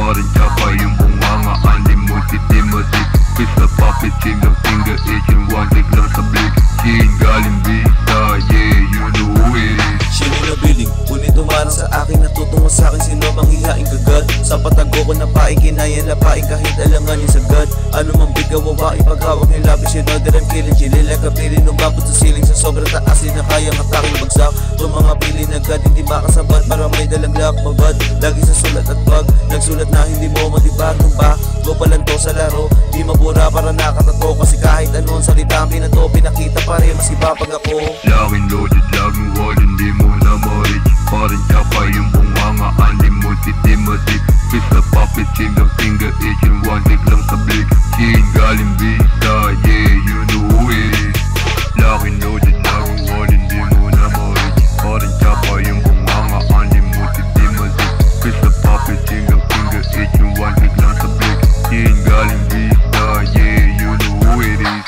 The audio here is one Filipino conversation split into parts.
Parin tsaka yung bunganga, unlimited limousine. Pista papit, single finger, itching one take lang sa blik. Chin galing vista, yeah, you know who it is. Sino na biling, ngunit umarang sa akin, natutungo sa akin, sino bang hihain kagad? Sa patago ko na paing, kinaya lapain kahit alanganin sagad. Ano mang bigaw, wawain, paghawak ng labis, you know that I'm killing. Chilin like a pilin, umabot sa ceiling, sa sobrang taas, di na kayang ataking bagsak. Itong mga pilin agad, hindi makasabat, para may dalang lakmabad. Lagi sa sulat at pag nagsulat na hindi mo matibag. Nung bago pa lang to sa laro, di mabura para nakatato. Kasi kahit anong salita ang pinato, pinakita pa rin mas iba pag ako. Laging loaded, laging wall, hindi mo na ma-reach. Parin tsaka yung bunganga, unlimited limousine. Pista papit, single finger, itching one take lang sa blik. Chin galing vista, yeah, you know who it is. Laging loaded, laging wall, hindi mo na ma-reach. Parin tsaka yung bunganga, unlimited limousine. Pista papit, single finger, itching one take lang sa blik. Chin galing vista, yeah, you know who it is.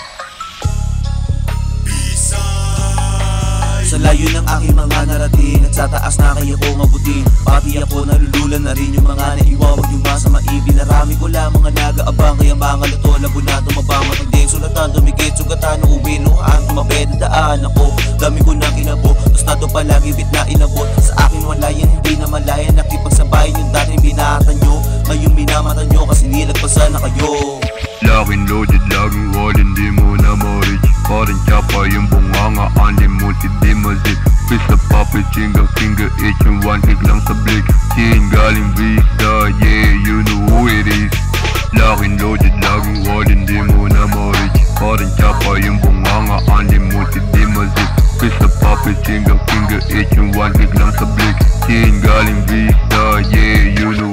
Sa layo ng aking mga narating, at sa taas na kaya ko mabuting. Pati ako nalululan na rin yung mga naiwawag, yung masama ibinarami ko lang mga nag-aabang. Kaya mga luto, labo na tumabang, matinding sulatan, tumigit, sugatan, uwiluhan, tumaped, daan ako. Dami ko na kinabo, tapos nato palagi bit na inabot. Sa akin wala yan, hindi na malaya, nakipagsabayin yung dating binatan nyo. Ngayon minamata nyo kasi nilagpasan na kayo. Laging loaded, laging wall, hindi mo na ma-reach. Parin tsaka yung bunganga, unlimited limousine. Pista papit, single finger, itching one take lang sa blik. Chin galing vista, yeah, you know who it is. Laging loaded, laging wall, hindi mo na ma-reach. Parin tsaka yung bunganga, unlimited limousine. Pista papit, single finger, itching one take lang sa blik. Chin galing vista, yeah, you know